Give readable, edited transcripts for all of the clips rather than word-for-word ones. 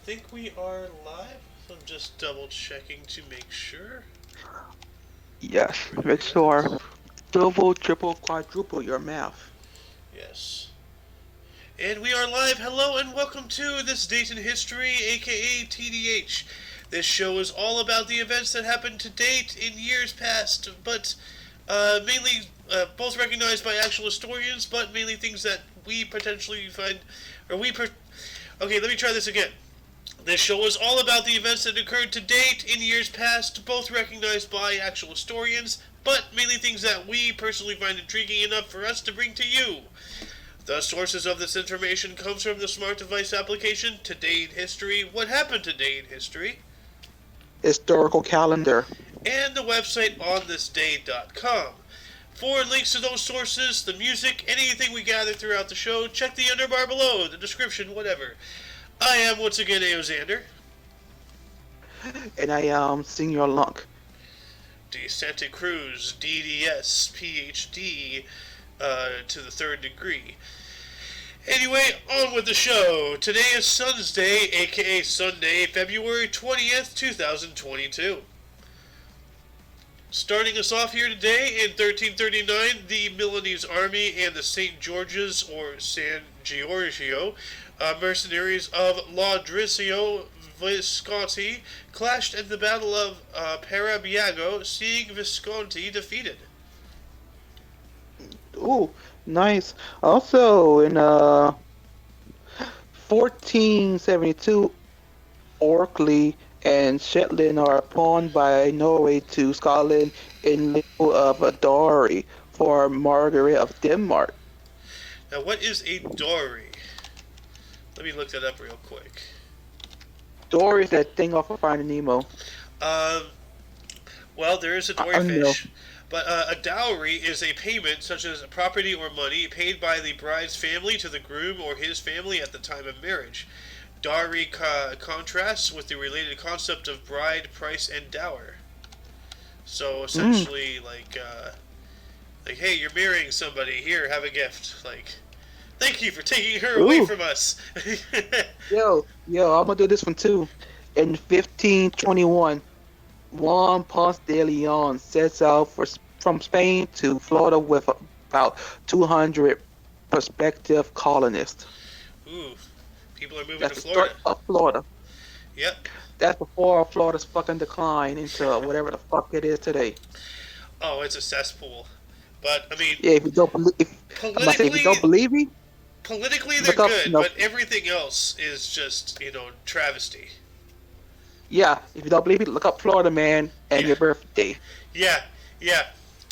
think we are live. So I'm just double checking to make sure. Yes, make Ready sure. that? Double, triple, quadruple your math. Yes. And we are live. Hello and welcome to This Date in History, aka TDH. This show is all about the events that happened to date in years past, but mainly both recognized by actual historians, but mainly things that we potentially find, or okay, let me try this again. This show is all about the events that occurred to date in years past, both recognized by actual historians, but mainly things that we personally find intriguing enough for us to bring to you. The sources of this information comes from the smart device application Today in History, What Happened Today in History, Historical calendar. and the website onthisday.com. For links to those sources, the music, anything we gather throughout the show, check the underbar below, the description, whatever. I am once again Aoxander. And I Senior Lunk. De Santa Cruz, DDS, PhD, to the third degree. Anyway, on with the show. Today is Sun's Day, aka Sunday, February 20th, 2022. Starting us off here today, in 1339, the Milanese army and the St. George's, or San Giorgio, mercenaries of Laudrisio Visconti clashed at the Battle of Parabiago, seeing Visconti defeated. Ooh, nice. Also, in 1472, Orkney and Shetland are pawned by Norway to Scotland in lieu of a dowry for Margaret of Denmark. Now, what is a dowry? Let me look that up real quick. Dowry is that thing off of Finding Nemo. Um, well, there is a dory fish, but a dowry is a payment such as property or money paid by the bride's family to the groom or his family at the time of marriage. Dowry contrasts with the related concept of bride, price, and dower. So essentially, like, hey, you're marrying somebody. Here, have a gift. Like, thank you for taking her away from us. Yo, I'm gonna do this one too. In 1521, Juan Ponce de Leon sets out from Spain to Florida with about 200 prospective colonists. Ooh, people are moving That's to the Florida. start of Florida. Yep. That's before Florida's fucking decline into whatever the fuck it is today. Oh, it's a cesspool. But I mean, Yeah, if you don't believe, if you don't believe me, politically they're look up. good, but everything else is just travesty. Yeah, if you don't believe me, look up Florida Man and your birthday. Yeah,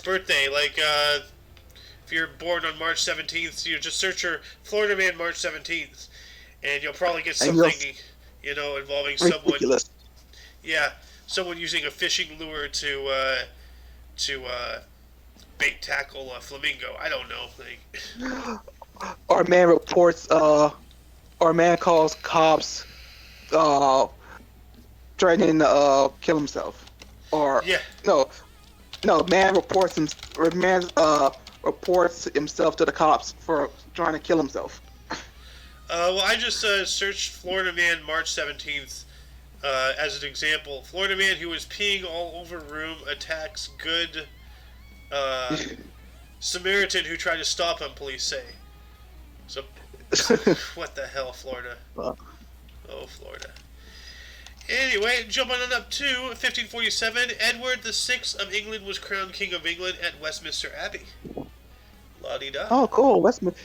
birthday. Like if you're born on March 17th, you just search your Florida Man March 17th, and you'll probably get something involving ridiculous. someone. Yeah, someone using a fishing lure to bait tackle a flamingo. I don't know. Our man reports. Our man calls cops. Threatening to kill himself. Or no, man reports reports himself to the cops for trying to kill himself. Well, I just searched Florida Man March 17th as an example. Florida man who was peeing all over room attacks good Samaritan who tried to stop him, police say. So, what the hell, Florida? Oh, Florida. Anyway, jumping on up to 1547, Edward VI of England was crowned King of England at Westminster Abbey. La-di-da. Oh, cool. Westminster.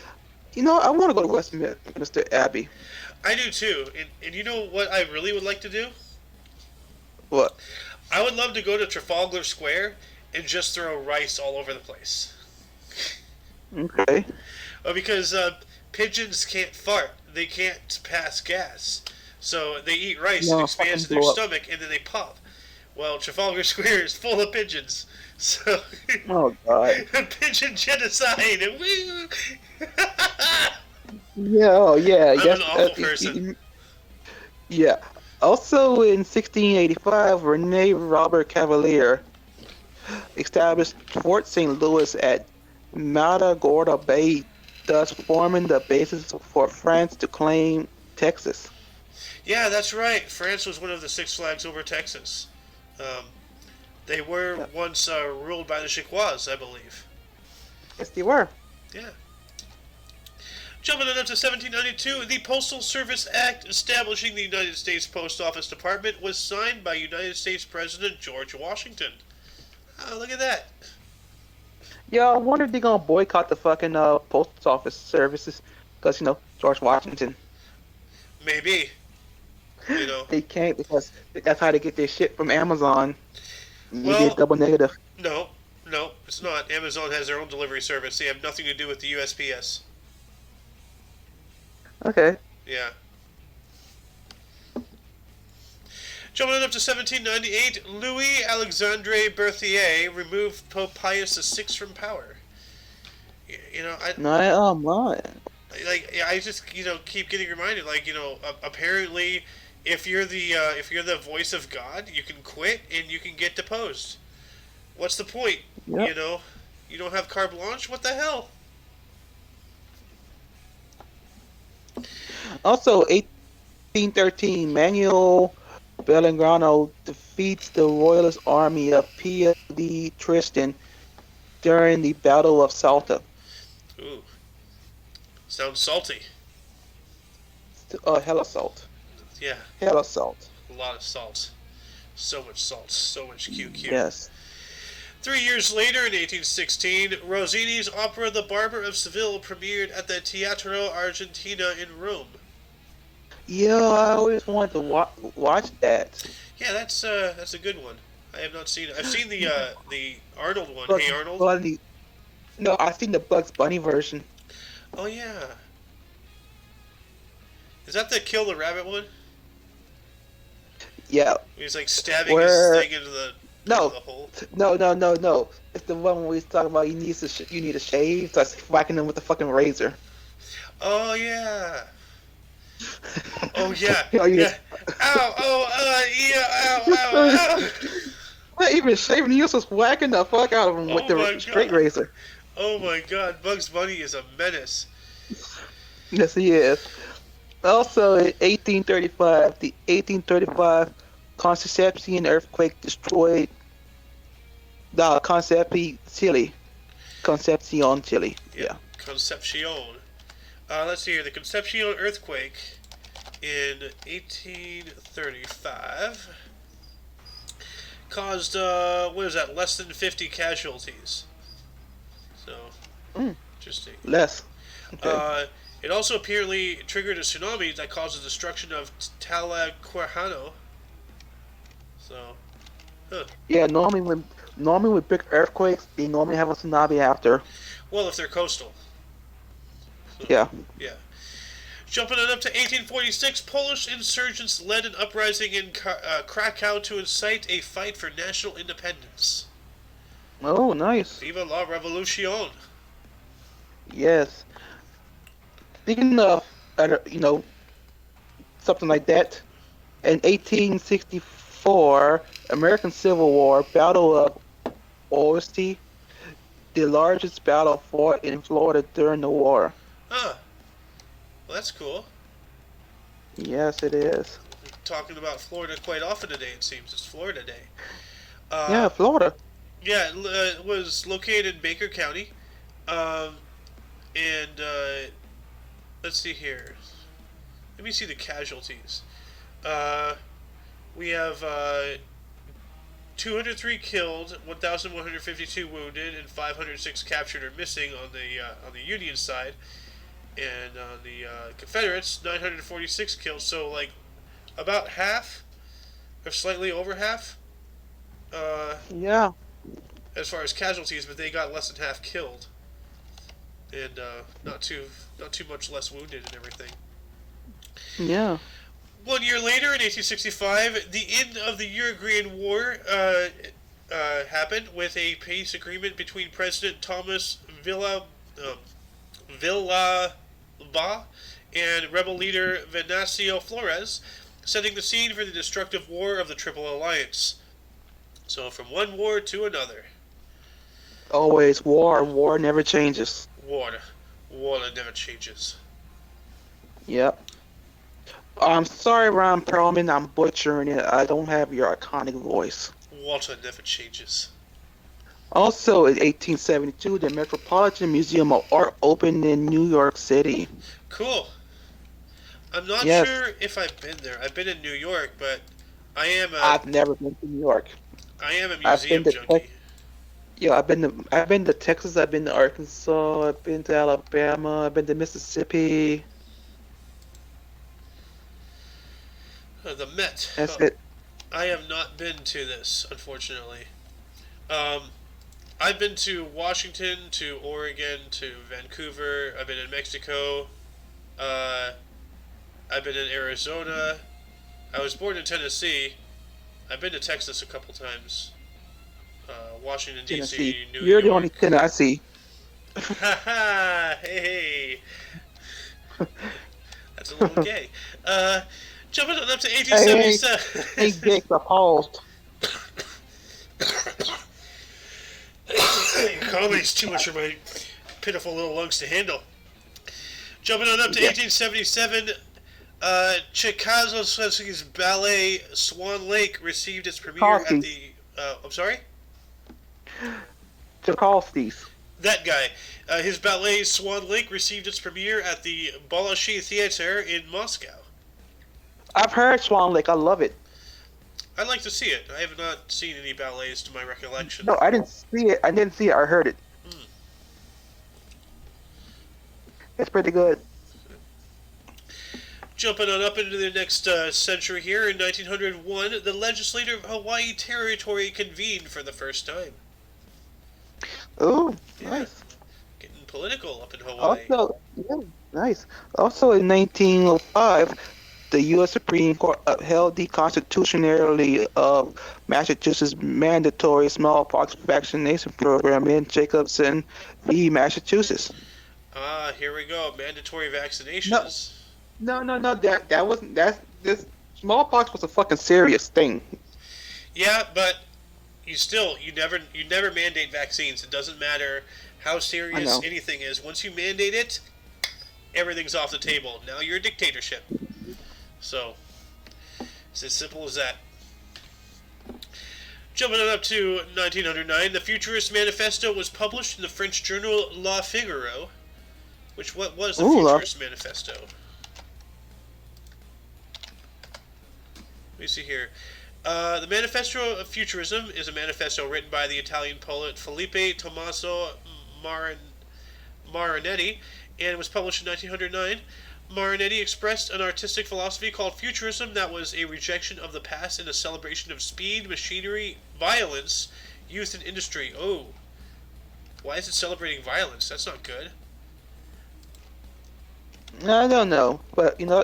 I want to go to Westminster Abbey. I do too. And you know what I really would like to do? What? I would love to go to Trafalgar Square and just throw rice all over the place. Okay. Well, because pigeons can't fart. They can't pass gas. So they eat rice and expands their stomach, and then they pop. Well, Trafalgar Square is full of pigeons. So, oh god, pigeon genocide! Woo! yeah. I'm an awful person. Yeah. Also, in 1685, Rene Robert Cavalier established Fort St. Louis at Matagorda Bay, thus forming the basis for France to claim Texas. Yeah, that's right. France was one of the Six Flags over Texas. Um, they were Yep. once ruled by the Chickasaws, I believe. Yes, they were. Yeah. Jumping on up to 1792, the Postal Service Act establishing the United States Post Office Department was signed by United States President George Washington. Oh, look at that. Yeah, I wonder if they're gonna boycott the fucking post office services because George Washington. Maybe. You know. They can't because that's how they get their shit from Amazon. You get Well, double negative. no. No, it's not. Amazon has their own delivery service. They have nothing to do with the USPS. Okay. Yeah. Jumping up to 1798, Louis Alexandre Berthier removed Pope Pius VI from power. You know, No, my. I just keep getting reminded. Apparently, if you're the voice of God, you can quit and you can get deposed. What's the point? Yep. You don't have carte blanche. What the hell? Also, 1813, Manuel Belgrano defeats the Royalist army of Pia di Tristan during the Battle of Salta. Ooh, sounds salty. Hella salt. Yeah, Hella salt. a lot of salt. So much salt. So much QQ. Yes. 3 years later, in 1816, Rossini's opera *The Barber of Seville* premiered at the Teatro Argentina in Rome. Yeah, I always wanted to watch that. Yeah, that's a good one. I have not seen it. I've seen the Arnold one. Bugs Hey Arnold. Bunny. No, I've seen the Bugs Bunny version. Oh yeah. Is that the Kill the Rabbit one? Yeah. He's like stabbing Where his thing into the no, hole. no. It's the one where he's talking about you need a shave, so I whacking him with the fucking razor. Oh yeah. Oh yeah. You know, Yeah. Ow! Yeah! Ow! Not even shaving, he was just whacking the fuck out of him with Oh the my straight God. razor. Oh my God! Bugs Bunny is a menace. Yes, he is. Also, in 1835, the 1835 Concepcion earthquake destroyed the Concepcion, Chile. Yep. Yeah. Concepcion. Let's see here. The Concepcion earthquake in 1835 caused less than 50 casualties. So interesting. Less. Okay. It also apparently triggered a tsunami that caused the destruction of Talcahuano. So, Yeah, normally with big earthquakes, they normally have a tsunami after. well, if they're coastal. So, Yeah. Yeah. Jumping on up to 1846, Polish insurgents led an uprising in Krakow to incite a fight for national independence. Oh, nice. Viva la Revolution! Yes. Speaking of, something like that, in 1864, American Civil War, Battle of Orsti, the largest battle fought in Florida during the war. Huh. Well, that's cool. Yes, it is. We're talking about Florida quite often today, it seems. It's Florida Day. Yeah, Florida. Yeah, it was located in Baker County. And let's see here. Let me see the casualties. We have 203 killed, 1,152 wounded, and 506 captured or missing on the Union side. And on the Confederates, 946 killed. So like about half, or slightly over half. Yeah. As far as casualties, but they got less than half killed, and not too much less wounded and everything. Yeah. 1 year later, in 1865, the end of the Uruguayan War happened with a peace agreement between President Thomas Villalba and rebel leader Venancio Flores, setting the scene for the destructive War of the Triple Alliance. So from one war to another. Always war. War never changes. Water that never changes. Yep. I'm sorry, Ron Perlman. I'm butchering it. I don't have your iconic voice. Walter never changes. Also, in 1872, the Metropolitan Museum of Art opened in New York City. Cool. I'm not Yes, sure if I've been there. I've been in New York, but I am a I've never been to New York. I am a I've been museum to junkie. Yeah, I've been to Texas, I've been to Arkansas, I've been to Alabama, I've been to Mississippi. The Met. That's it. I have not been to this, unfortunately. Um, I've been to Washington, to Oregon, to Vancouver. I've been in Mexico. Uh, I've been in Arizona. I was born in Tennessee. I've been to Texas a couple times. Washington Tennessee. D.C., New You're the only York. Tennessee. Ha ha! Hey, that's a little gay. Uh, Jumping on up to Hey, hey, 1877. Jake, I paused. Comedy's too much for my pitiful little lungs to handle. Jumping on up to Yeah, 1877, Tchaikovsky's ballet Swan Lake received its premiere at Tchaikovsky. the. I'm sorry? Tchaikovsky's. That guy. His ballet Swan Lake received its premiere at the Bolshoi Theater in Moscow. I've heard Swan Lake. I love it. I'd like to see it. I have not seen any ballets to my recollection. No, I didn't see it. I didn't see it. I heard it. Hmm. It's pretty good. Jumping on up into the next century here, in 1901, the legislature of Hawaii Territory convened for the first time. Oh, Yeah, nice. getting political up in Hawaii. Also, yeah, nice. Also, in 1905, the U.S. Supreme Court upheld the constitutionality of Massachusetts' mandatory smallpox vaccination program in Jacobson v. Massachusetts. Ah, here we go. Mandatory No, vaccinations. no. That wasn't this smallpox was a fucking serious thing. Yeah, but you never mandate vaccines. It doesn't matter how I serious know. anything is. Once you mandate it, everything's off the table. Now you're a dictatorship. So it's as simple as that. Jumping on up to 1909, the Futurist Manifesto was published in the French journal La Figaro. What was the Ooh, love. Futurist Manifesto? Let me see here. The Manifesto of Futurism is a manifesto written by the Italian poet Felipe Tommaso Marinetti and was published in 1909. Marinetti expressed an artistic philosophy called Futurism that was a rejection of the past and a celebration of speed, machinery, violence, youth, and industry. Oh, why is it celebrating violence? That's not good. I don't know, but you know,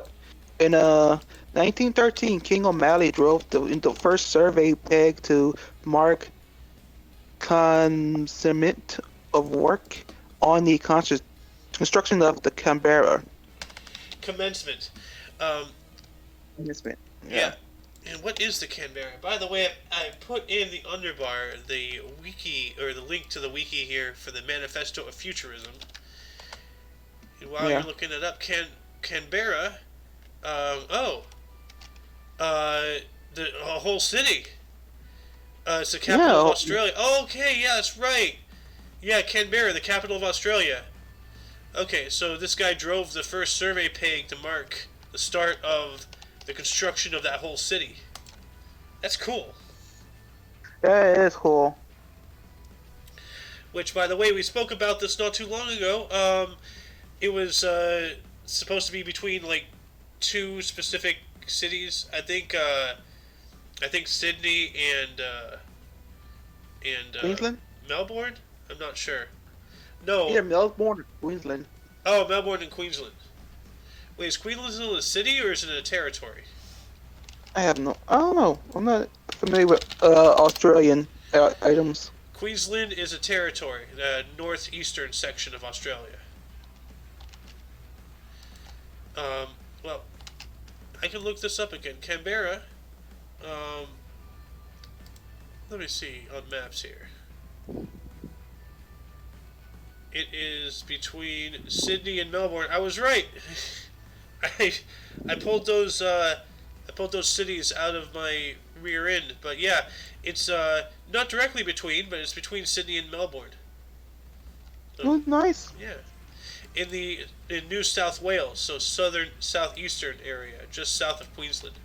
in 1913, King O'Malley drove the first survey peg to mark commencement of work on the construction of the Canberra. Commencement. Um, Commencement. Yeah. yeah. And what is the Canberra? By the way, I put in the underbar the wiki, or the link to the wiki here for the Manifesto of Futurism. And while you're Yeah. looking it up, Canberra, oh, uh, the a whole city. It's the capital of Yeah. Australia. Oh, okay, yeah, that's right. Yeah, Canberra, the capital of Australia. Okay, so this guy drove the first survey peg to mark the start of the construction of that whole city. That's cool. That is cool. Which, by the way, we spoke about this not too long ago. It was supposed to be between like two specific cities. I think Sydney and Queensland? Melbourne. I'm not sure. No. Either Melbourne or Queensland. Oh, Melbourne and Queensland. Wait, is Queensland still a city or is it a territory? I don't know. I'm not familiar with Australian items. Queensland is a territory, the northeastern section of Australia. Um, well, I can look this up again. Canberra. Um, let me see on maps here. It is between Sydney and Melbourne. I was right. I I pulled those cities out of my rear end, but yeah, it's not directly between, but it's between Sydney and Melbourne. So, Oh, nice. yeah, in New South Wales, so southeastern area, just south of Queensland.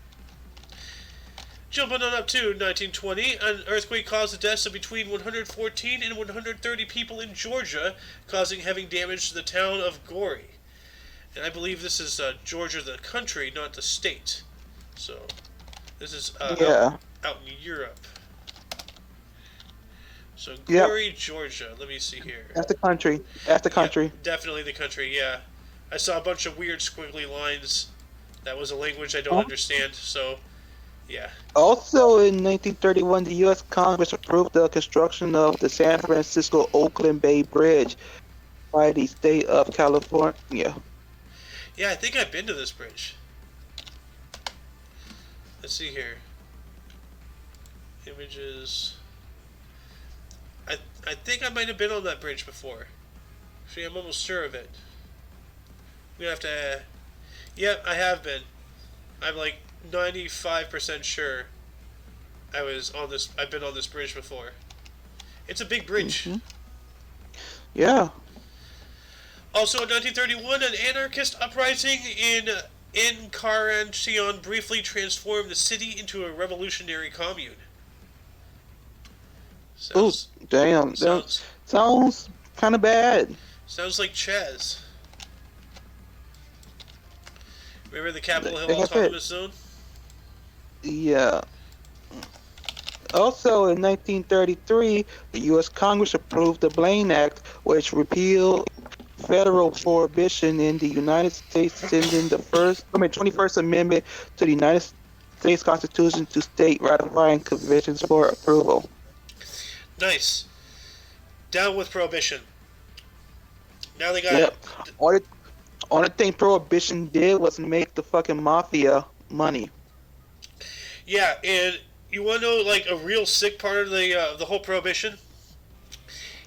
Jumping on up to 1920, an earthquake caused the deaths of between 114 and 130 people in Georgia, causing heavy damage to the town of Gorey. And I believe this is Georgia, the country, not the state. So this is Yeah. out in Europe. So Yep. Gorey, Georgia. Let me see here. That's the country. That's the Yeah, country. definitely the country. Yeah, I saw a bunch of weird squiggly lines. That was a language I don't Oh. understand. So yeah. Also in 1931, the U.S. Congress approved the construction of the San Francisco-Oakland Bay Bridge by the state of California. Yeah, I think I've been to this bridge. Let's see here. Images. I think I might have been on that bridge before. Actually, I'm almost sure of it. We have to. Yep, I have been. I'm like 95% sure I was on this. I've been on this bridge before. It's a big bridge. Hmm. Yeah. Also in 1931, an anarchist uprising in Encarnacion briefly transformed the city into a revolutionary commune. Oh, Sounds damn. That sounds sounds kind of bad. sounds like Chaz. Remember the Capitol Hill Like I said, Autonomous Zone? yeah. Also, in 1933, the U.S. Congress approved the Blaine Act, which repealed federal prohibition in the United States, sending the 21st Amendment to the United States Constitution to state ratifying conventions for approval. Nice. Down with prohibition. Now they got. Yep. Only thing prohibition did was make the fucking mafia money. Yeah, and you want to know like a real sick part of the whole prohibition?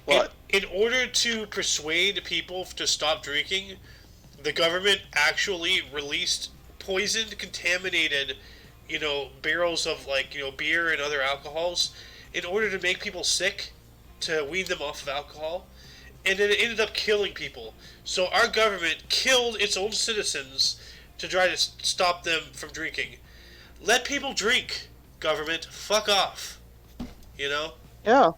What? In order to persuade people to stop drinking, the government actually released poisoned, contaminated, barrels of beer and other alcohols in order to make people sick, to wean them off of alcohol, and then it ended up killing people. So our government killed its own citizens to try to stop them from drinking. Let people drink, government. Fuck off. You know? Yeah.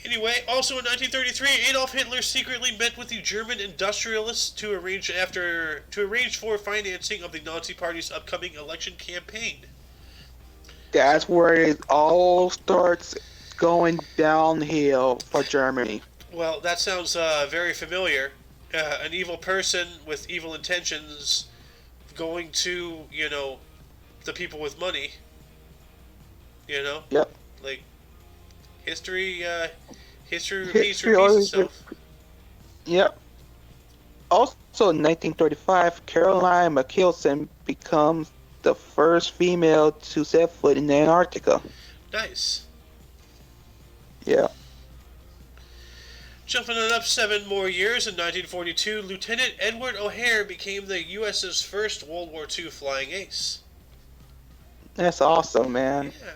Anyway, also in 1933, Adolf Hitler secretly met with the German industrialists to arrange for financing of the Nazi Party's upcoming election campaign. That's where it all starts going downhill for Germany. Well, that sounds very familiar. An evil person with evil intentions going to, the people with money. Yep. Like history repeats History always. itself. Yep. Also in 1935, Caroline Michelson becomes the first female to set foot in Antarctica. Nice. Yeah. Jumping it up 7 more years, in 1942, Lieutenant Edward O'Hare became the U.S.'s first World War II flying ace. That's awesome, man. Yeah.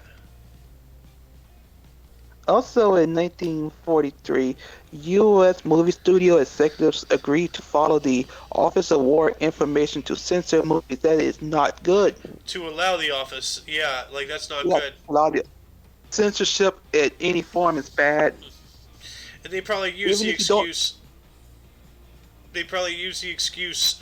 Also in 1943, U.S. movie studio executives agreed to follow the Office of War Information to censor movies that is not good. To allow the office, yeah, like that's not Yeah, good. allow the censorship in any form is bad. And they probably use Even the if you don't. excuse. They probably use the excuse,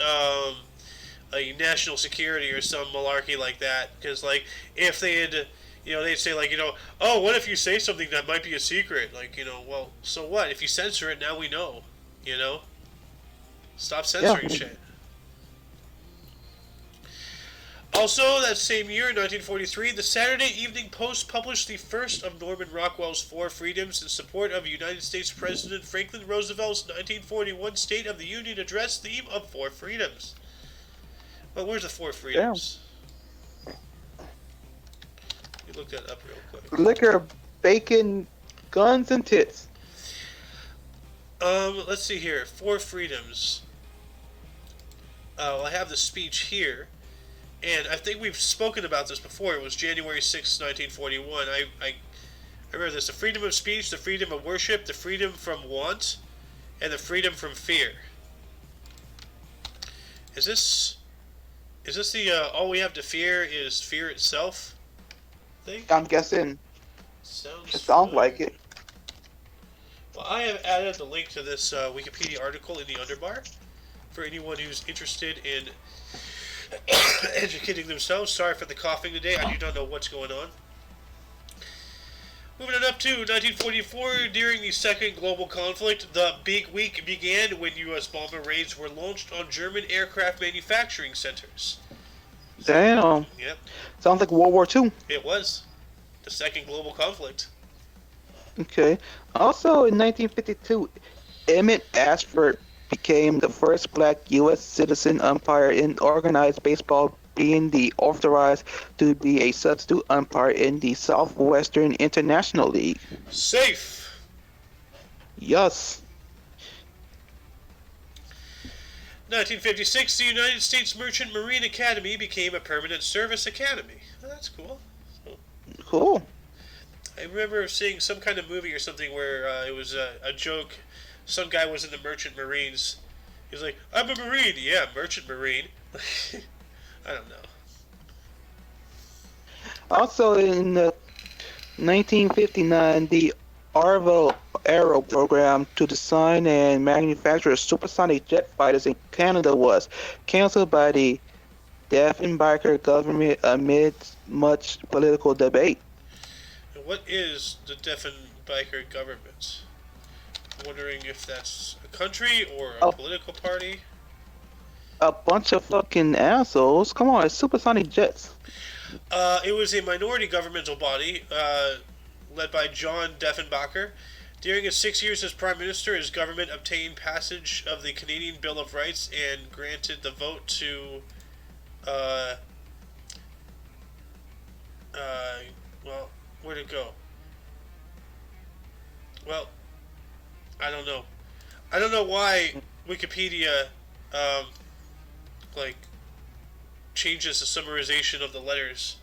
like national security or some malarkey like that. Because like if they had, they'd say like oh, what if you say something that might be a secret? Like well, so what? If you censor it, now we know. Stop censoring shit. Also, that same year, in 1943, the Saturday Evening Post published the first of Norman Rockwell's Four Freedoms in support of United States President Franklin Roosevelt's 1941 State of the Union address theme of Four Freedoms. Well, where's the Four Freedoms? You look that up real quick. Liquor, bacon, guns, and tits. Let's see here. Four freedoms. Well, I have the speech here, and I think we've spoken about this before. It was January 6th, 1941. I remember this: the freedom of speech, the freedom of worship, the freedom from want, and the freedom from fear. Is this the all we have to fear is fear itself thing? I'm guessing. Sounds It sounds familiar. like it. Well, I have added the link to this Wikipedia article in the underbar for anyone who's interested in educating themselves. Sorry for the coughing today. I do not know what's going on. Moving on up to 1944, during the Second Global Conflict, the Big Week began when U.S. bomber raids were launched on German aircraft manufacturing centers. Damn. Yep, Sounds like World War II. it was the Second Global Conflict. Okay. Also, in 1952, Emmett Ashford became the first black U.S. citizen umpire in organized baseball, being the authorized to be a substitute umpire in the Southwestern International League. Safe. Yes. 1956, the United States Merchant Marine Academy became a permanent service academy. Oh, that's cool. Cool. I remember seeing some kind of movie or something where it was a joke. Some guy was in the Merchant Marines. He was like, "I'm a Marine." Yeah, Merchant Marine. I don't know. Also, in 1959, the Arvo Aero program to design and manufacture supersonic jet fighters in Canada was canceled by the Diefenbaker government amid much political debate. And what is the Diefenbaker government? I'm wondering if that's a country or a Oh. political party. A bunch of fucking assholes. Come on, it's supersonic jets. It was a minority governmental body led by John Diefenbaker. During his 6 years as Prime Minister, his government obtained passage of the Canadian Bill of Rights and granted the vote to, well, where'd it go? Well, I don't know. I don't know why Wikipedia, like, changes the summarization of the letters.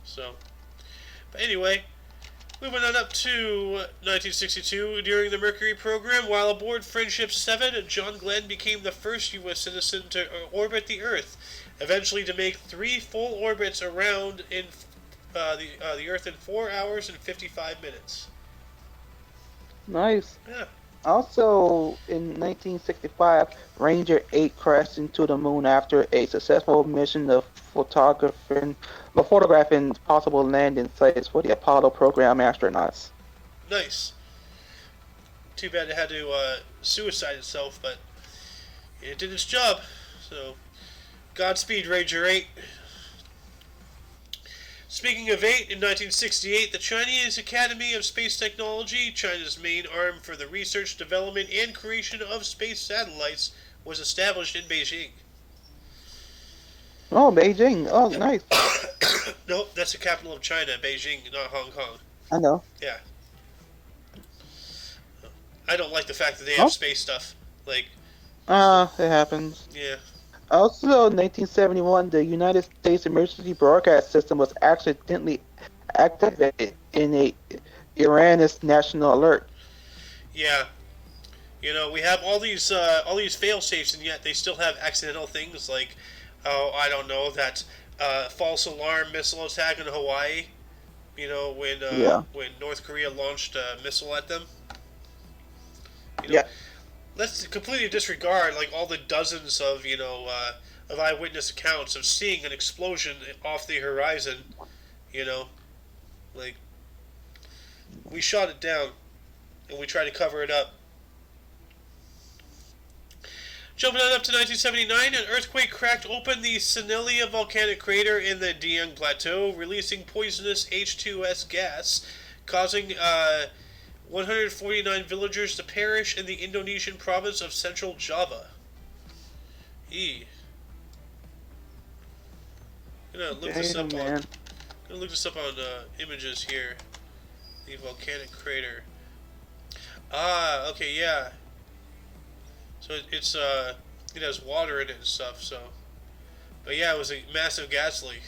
So, but anyway, moving on up to 1962, during the Mercury program, while aboard Friendship 7, John Glenn became the first U.S. citizen to orbit the Earth, eventually to make 3 full orbits around in the Earth in 4 hours and 55 minutes. Nice. Yeah. Also, in 1965, Ranger 8 crashed into the moon after a successful mission of photographing possible landing sites for the Apollo program astronauts. Nice. Too bad it had to suicide itself, but it did its job. So, Godspeed, Ranger 8. Speaking of 8, in 1968, the Chinese Academy of Space Technology, China's main arm for the research, development, and creation of space satellites, was established in Beijing. Oh, Beijing. Oh, Yep. nice. Nope, that's the capital of China, Beijing, not Hong Kong. I know. Yeah. I don't like the fact that they have space stuff. Like, It happens. yeah. Also, in 1971, the United States Emergency Broadcast System was accidentally activated in a Iran's national alert. Yeah. You know, we have all these fail safes, and yet they still have accidental things like, oh, I don't know, that false alarm missile attack in Hawaii. You know, when North Korea launched a missile at them. You know, Yeah. let's completely disregard like all the dozens of of eyewitness accounts of seeing an explosion off the horizon. You know, like we shot it down, and we tried to cover it up. Jumping on up to 1979, an earthquake cracked open the Sinilia volcanic crater in the Dieng Plateau, releasing poisonous H2S gas, causing 149 villagers to perish in the Indonesian province of Central Java. I'm gonna look this up on images here. The volcanic crater. Ah, okay, yeah. So it has water in it and stuff. So, but yeah, it was a massive gas leak.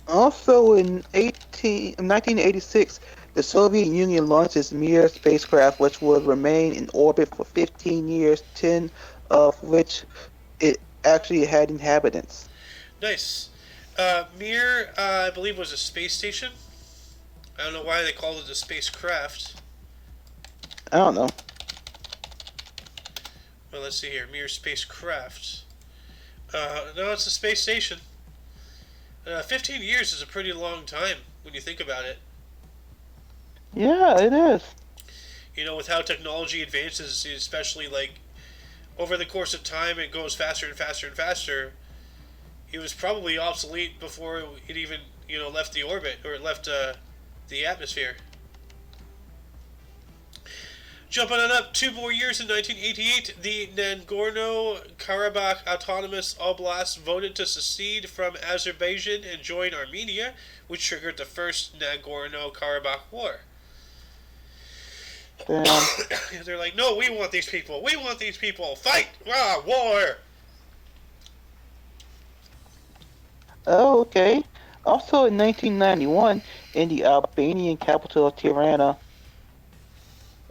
Also, in 1986, the Soviet Union launched its Mir spacecraft, which would remain in orbit for 15 years, 10 of which it actually had inhabitants. Nice. Mir, I believe, was a space station. I don't know why they called it a spacecraft. I don't know. Well, let's see here. Mir spacecraft. No, it's a space station. 15 years is a pretty long time when you think about it. Yeah, it is. You know, with how technology advances, especially like over the course of time, it goes faster and faster and faster. It was probably obsolete before it even, left the orbit or it left the atmosphere. Jumping on up 2 more years in 1988, the Nagorno-Karabakh Autonomous Oblast voted to secede from Azerbaijan and join Armenia, which triggered the First Nagorno-Karabakh War. Damn. They're like, no, we want these people. We want these people. Fight! Ah, war! Oh, okay. Also, in 1991, in the Albanian capital of Tirana,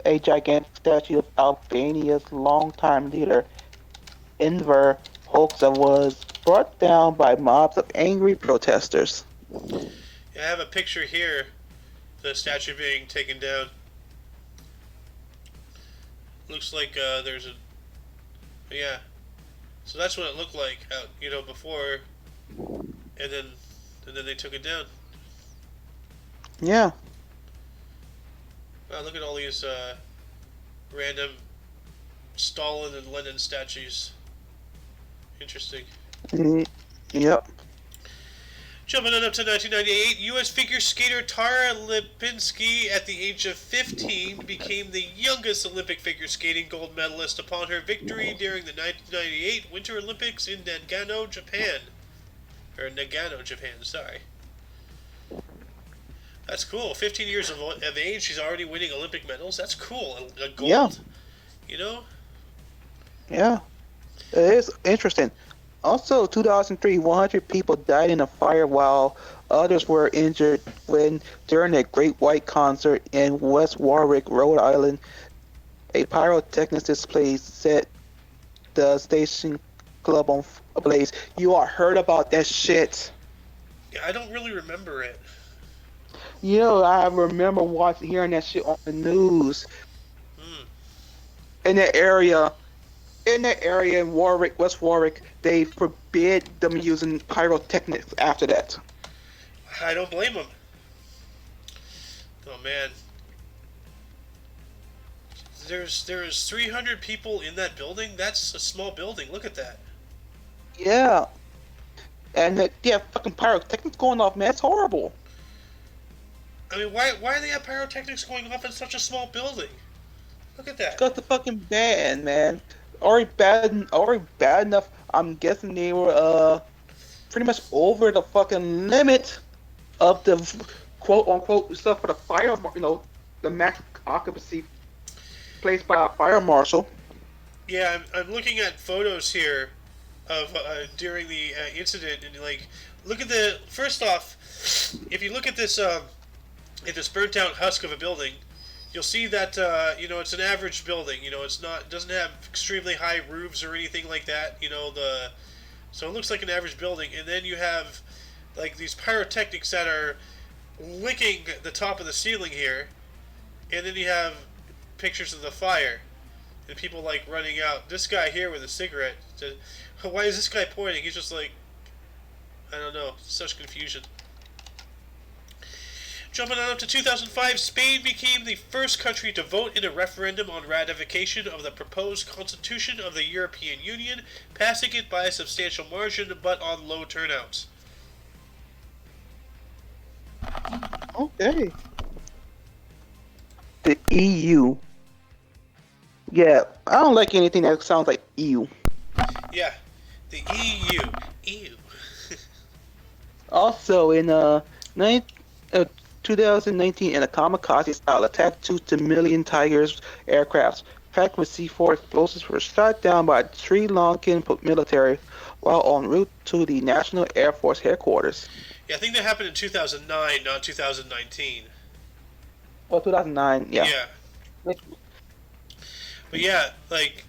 a gigantic statue of Albania's longtime leader, Enver Hoxha, was brought down by mobs of angry protesters. Yeah, I have a picture here. The statue being taken down. Looks like there's a... Yeah. So that's what it looked like out, before, and then they took it down. Yeah. Wow, look at all these random Stalin and Lenin statues. Interesting. Yep. Jumping on up to 1998, U.S. figure skater Tara Lipinski, at the age of 15, became the youngest Olympic figure skating gold medalist upon her victory during the 1998 Winter Olympics in Nagano, Japan. Sorry. That's cool. 15 years of age, she's already winning Olympic medals. That's cool. A gold. Yeah. You know? Yeah. It is interesting. Also, 2003, 100 people died in a fire while others were injured during a Great White concert in West Warwick, Rhode Island, a pyrotechnics display set the station club on ablaze. You all heard about that shit? Yeah, I don't really remember it. You know, I remember hearing that shit on the news. In that area in Warwick, West Warwick, they forbid them using pyrotechnics after that. I don't blame them. Oh man. There's 300 people in that building. That's a small building. Look at that. Yeah. And yeah, fucking pyrotechnics going off, man. It's horrible. I mean, why do they have pyrotechnics going off in such a small building? Look at that. It's got the fucking ban, man. Already bad enough. I'm guessing they were pretty much over the fucking limit of the quote unquote stuff for the fire, the max occupancy placed by a fire marshal. Yeah, I'm looking at photos here of during the incident, and look at the first off. If you look at this burnt out husk of a building, you'll see that it's an average building. It doesn't have extremely high roofs or anything like that. So it looks like an average building, and then you have these pyrotechnics that are licking the top of the ceiling here, and then you have pictures of the fire and people running out. This guy here with a cigarette said, "Why is this guy pointing?" He's just I don't know, such confusion. Jumping on up to 2005, Spain became the first country to vote in a referendum on ratification of the proposed Constitution of the European Union, passing it by a substantial margin, but on low turnout. Okay. The EU. Yeah, I don't like anything that sounds like EU. Yeah, the EU. Also, in 2019 in a kamikaze-style attack to civilian Tigers aircrafts packed with C4 explosives were shot down by Sri Lankan military while en route to the National Air Force headquarters. Yeah, I think that happened in 2009, not 2019. Oh, 2009, yeah. Yeah, but yeah, like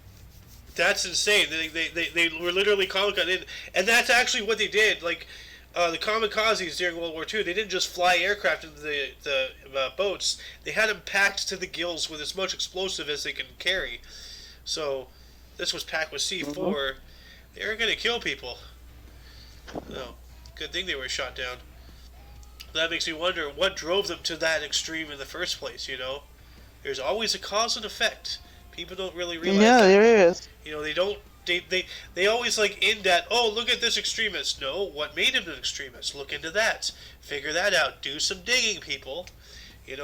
that's insane. They were literally kamikaze, and that's actually what they did. Like the kamikazes during World War II, they didn't just fly aircraft into the boats. They had them packed to the gills with as much explosive as they can carry. So this was packed with C4. Mm-hmm. They were gonna kill people. No, good thing they were shot down. That makes me wonder what drove them to that extreme in the first place. There's always a cause and effect. People don't really realize Yeah, that. there is. They don't. They always end at, oh, look at this extremist. No, what made him an extremist? Look into that. Figure that out. Do some digging, people.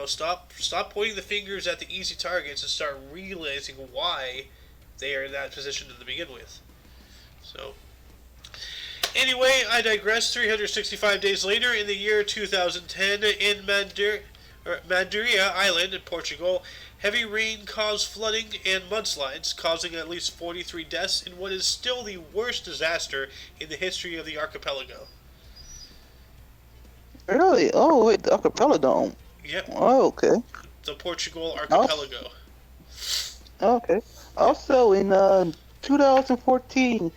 Stop pointing the fingers at the easy targets and start realizing why they are in that position to begin with. So, anyway, I digress. 365 days later, in the year 2010, in Madeira Island in Portugal, heavy rain caused flooding and mudslides, causing at least 43 deaths in what is still the worst disaster in the history of the archipelago. Really? Oh, wait, the archipelago. Yep. Oh, okay. The Portugal archipelago. Okay. Also, in 2014,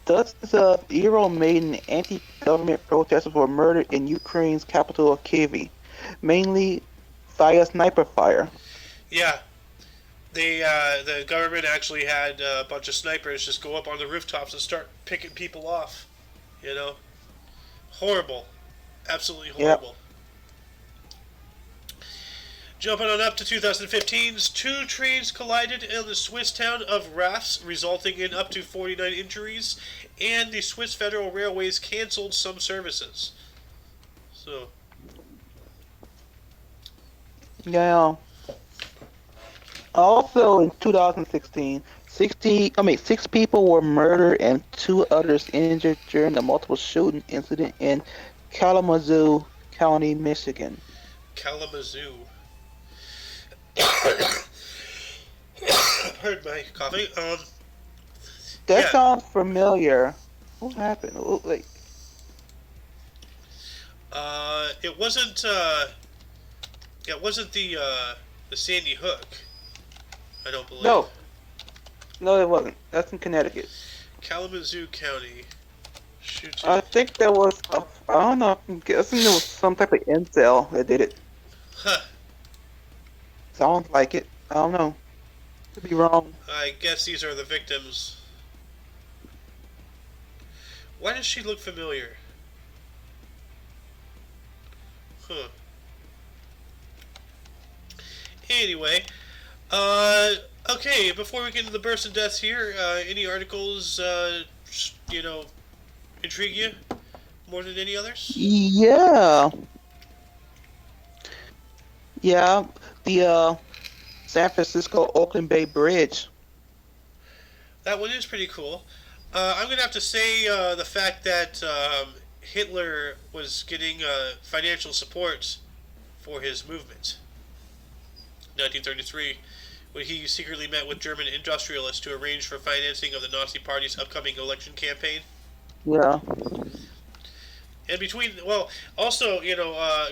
dozens of Euro-maiden anti-government protesters were murdered in Ukraine's capital of Kyiv, mainly via sniper fire. Yeah. The government actually had a bunch of snipers just go up on the rooftops and start picking people off. Horrible. Absolutely horrible. Yep. Jumping on up to 2015's, two trains collided in the Swiss town of Rafs, resulting in up to 49 injuries, and the Swiss Federal Railways canceled some services. So. Yeah. Also in 2016, 6 people were murdered and 2 others injured during the multiple shooting incident in Kalamazoo County, Michigan. Kalamazoo. Pardon my coughing. That sounds familiar. What happened? Like, it wasn't. It wasn't the Sandy Hook. I don't believe. No, it wasn't. That's in Connecticut. Kalamazoo County. Shoot. I think that was. I don't know. I'm guessing there was some type of incel that did it. Huh. Sounds like it. I don't know. Could be wrong. I guess these are the victims. Why does she look familiar? Huh. Anyway, okay, before we get into the bursts and deaths here, any articles, intrigue you more than any others? Yeah. Yeah, the San Francisco-Oakland Bay Bridge. That one is pretty cool. I'm going to have to say the fact that Hitler was getting financial support for his movement. 1933, when he secretly met with German industrialists to arrange for financing of the Nazi Party's upcoming election campaign. Yeah. And also,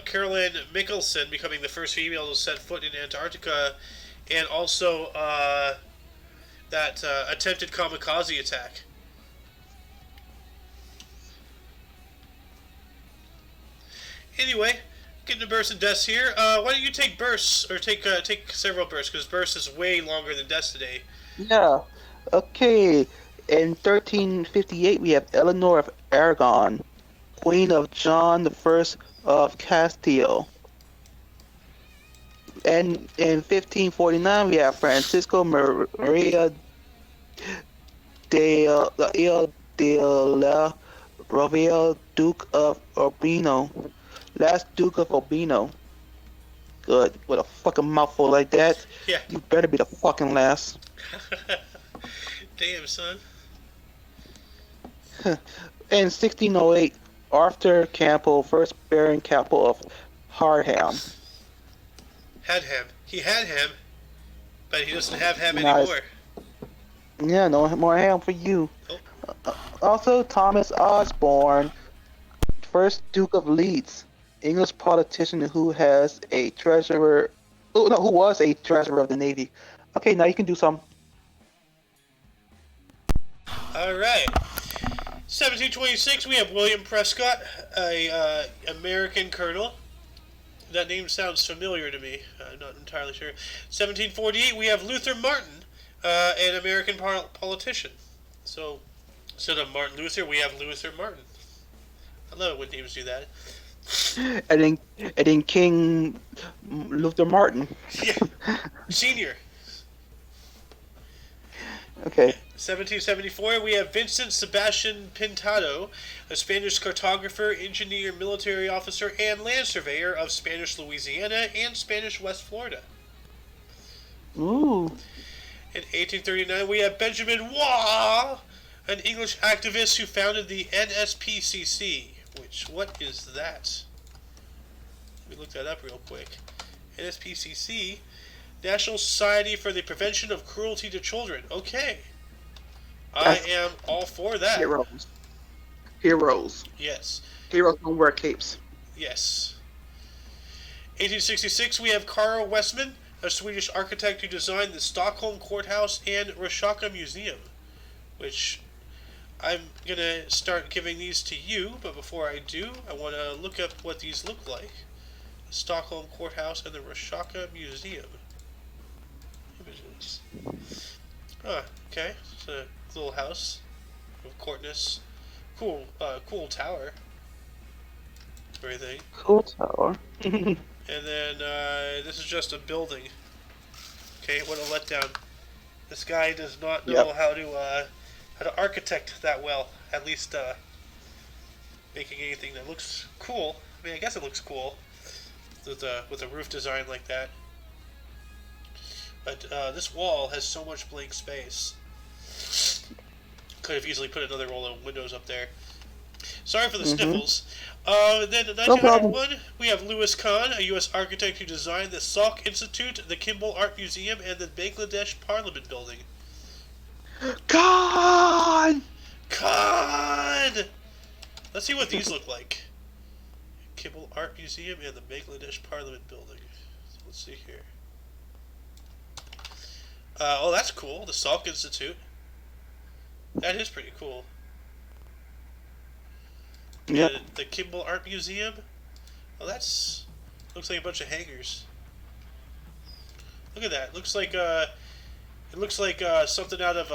Caroline Michelson becoming the first female to set foot in Antarctica, and also that attempted kamikaze attack. Anyway, getting to bursts and deaths here. Why don't you take bursts, or take several bursts, because bursts is way longer than deaths today. Yeah. Okay. In 1358, we have Eleanor of Aragon, Queen of John I of Castile. And in 1549, we have Francisco Maria de la Rovere, Duke of Urbino. Last Duke of Urbino. Good. With a fucking mouthful like that, yeah, you better be the fucking last. Damn, son. In 1608, Arthur Campbell, first Baron Campbell of Hardham. Had ham. He had ham, but he doesn't have ham Nice. anymore. Yeah, no more ham for you. Oh, Also, Thomas Osborne, first Duke of Leeds, English politician who has a treasurer. Oh no, who was a treasurer of the Navy. Okay, now you can do some. all right. 1726, we have William Prescott, a American colonel. That name sounds familiar to me. I'm not entirely sure. 1748, we have Luther Martin, an American politician. So, instead of Martin Luther, we have Luther Martin. I love it when names do that. And then King Luther Martin. Yeah, senior. Okay. 1774, we have Vincent Sebastian Pintado, a Spanish cartographer, engineer, military officer, and land surveyor of Spanish Louisiana and Spanish West Florida. Ooh. In 1839, we have Benjamin Waugh, an English activist who founded the NSPCC. What is that? Let me look that up real quick. NSPCC, National Society for the Prevention of Cruelty to Children. Okay. I am all for that. Heroes. Heroes. Yes. Heroes don't wear capes. Yes. 1866, we have Carl Westman, a Swedish architect who designed the Stockholm Courthouse and Rashaka Museum, which I'm going to start giving these to you, but before I do, I want to look up what these look like. The Stockholm Courthouse and the Rashaka Museum. Images. Okay. It's a little house of courtness. Cool tower. Everything. Cool tower. And then this is just a building. Okay, what a letdown. This guy does not know how to architect that well. At least making anything that looks cool. I mean, I guess it looks cool with a roof design like that. But this wall has so much blank space. Could have easily put another roll of windows up there. Sorry for the sniffles. Then in 1901, we have Louis Kahn, a U.S. architect who designed the Salk Institute, the Kimball Art Museum, and the Bangladesh Parliament Building. Kahn! Let's see what these look like. Kimball Art Museum and the Bangladesh Parliament Building. So let's see here. Oh, that's cool. The Salk Institute. That is pretty cool. Yep. The Kimball Art Museum. Oh, that's looks like a bunch of hangers. Look at that. It looks like something out of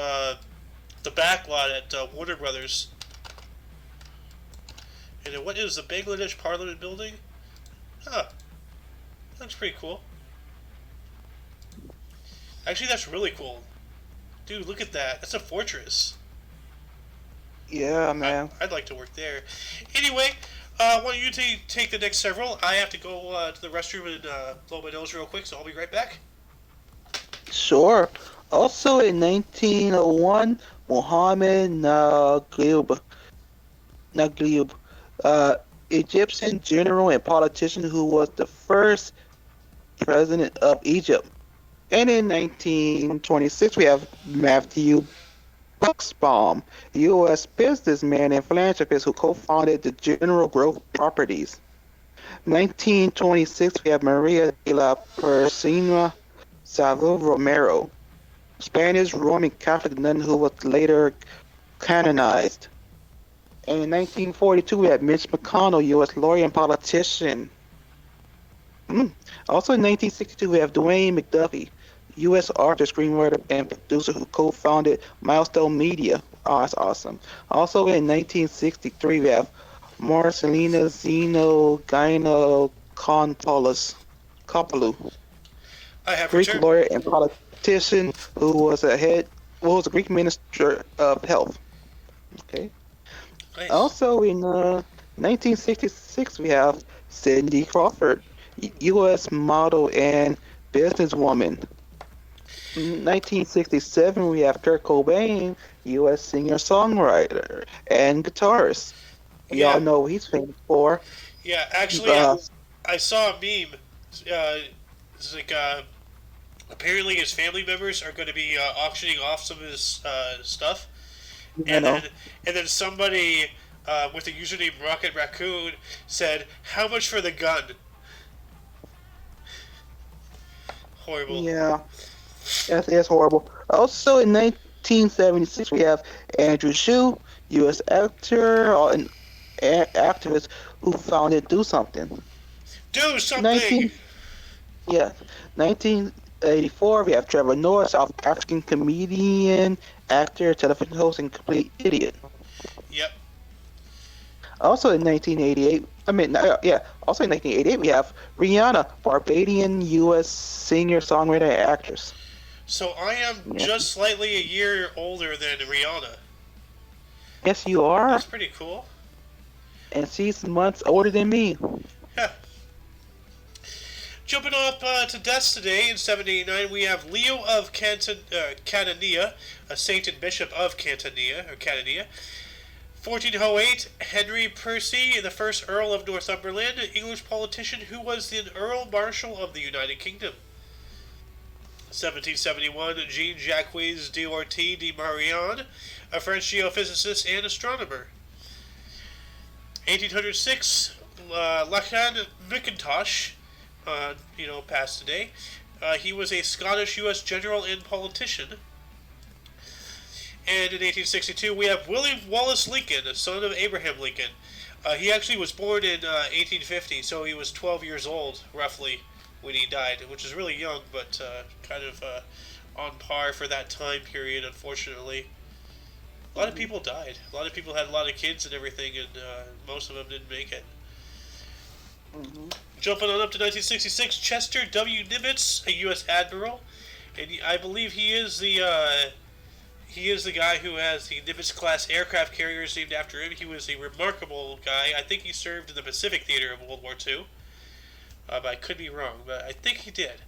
the back lot at Warner Brothers. And then what is the Bangladesh Parliament Building? Huh. That looks pretty cool. Actually, that's really cool. Dude, look at that. That's a fortress. Yeah, man. I'd like to work there. Anyway, why don't you take the next several? I have to go to the restroom and blow my nose real quick, so I'll be right back. Sure. Also in 1901, Mohammed Naguib, Egyptian general and politician who was the first president of Egypt. And in 1926, we have Matthew Buxbaum, a U.S. businessman and philanthropist who co-founded the General Growth Properties. 1926, we have Maria de la Persina Salvo Romero, Spanish Roman Catholic nun who was later canonized. And in 1942, we have Mitch McConnell, U.S. lawyer and politician. Also in 1962, we have Dwayne McDuffie, U.S. author, screenwriter, and producer who co-founded Milestone Media. Oh, that's awesome. Also in 1963, we have Marcelina Zeno Gynokontoulos Kopoulou, Greek lawyer and politician who was a Greek minister of health. Okay. Nice. Also in 1966, we have Cindy Crawford, U.S. model and businesswoman. 1967, we have Kurt Cobain, U.S. singer-songwriter and guitarist. Y'all know what he's famous for. Yeah, actually, I saw a meme. It's like apparently his family members are going to be auctioning off some of his stuff, I and know. then somebody with the username Rocket Raccoon said, "How much for the gun?" Horrible. Yeah, that's horrible. Also, in 1976, we have Andrew Shue, U.S. actor and activist who founded Do Something. Do something. 19, yeah, 1984, we have Trevor Noah, South African comedian, actor, television host, and complete idiot. Yep. Also in 1988, also in 1988, we have Rihanna, Barbadian U.S. singer, songwriter, and actress. So I am Yeah. just slightly a year older than Rihanna. Yes, you are, That's pretty cool. and she's months older than me. Yeah. Jumping up to deaths today in 1789, we have Leo of Catania, a saint and bishop of Catania. 1408, Henry Percy, the first Earl of Northumberland, an English politician who was the Earl Marshal of the United Kingdom. 1771, Jean-Jacques d'Orty de Marion, a French geophysicist and astronomer. 1806, Lachlan McIntosh, passed today. He was a Scottish U.S. general and politician. And in 1862, we have William Wallace Lincoln, the son of Abraham Lincoln. He actually was born in 1850, so he was 12 years old, roughly, when he died, which is really young, but kind of on par for that time period, unfortunately. A lot of people died. A lot of people had a lot of kids and everything, and most of them didn't make it. Mm-hmm. Jumping on up to 1966, Chester W. Nimitz, a U.S. admiral, and I believe he is the guy who has the Nimitz-class aircraft carriers named after him. He was a remarkable guy. I think he served in the Pacific Theater of World War II. But I could be wrong, but I think he did.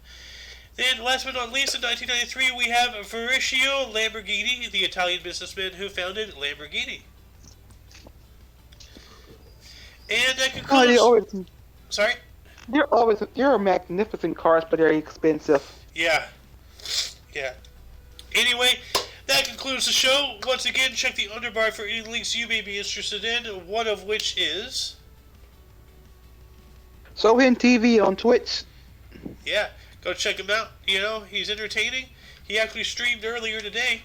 Then, last but not least, in 1993, we have Ferruccio Lamborghini, the Italian businessman who founded Lamborghini. And that concludes... Sorry? They're magnificent cars, but they're expensive. Yeah. Anyway, that concludes the show. Once again, check the underbar for any links you may be interested in, one of which is... Sohin TV on Twitch. Yeah, go check him out. He's entertaining. He actually streamed earlier today.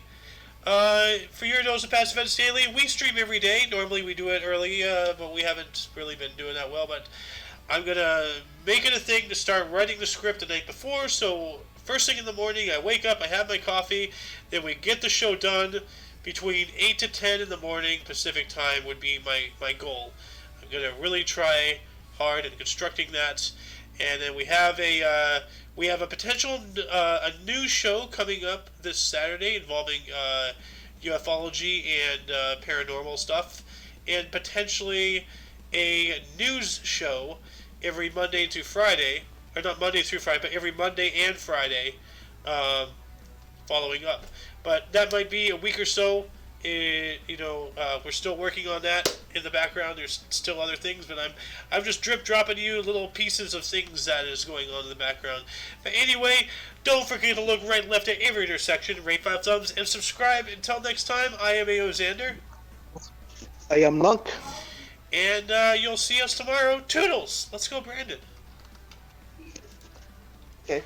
For your Dose of Past Events Daily, we stream every day. Normally we do it early, but we haven't really been doing that well. But I'm going to make it a thing to start writing the script the night before. So first thing in the morning, I wake up, I have my coffee, then we get the show done. Between 8 to 10 in the morning Pacific time would be my goal. I'm going to really try hard in constructing that. And then we have a potential a new show coming up this Saturday involving ufology and paranormal stuff, and potentially a news show every Monday to Friday, or not Monday through Friday, but every Monday and Friday, following up. But that might be a week or so. We're still working on that in the background. There's still other things, but I'm just drip dropping you little pieces of things that is going on in the background. But anyway, don't forget to look right and left at every intersection, rate 5 thumbs, and subscribe. Until next time, I am A.O. Xander. I am Lunk. And you'll see us tomorrow. Toodles! Let's go, Brandon. Okay.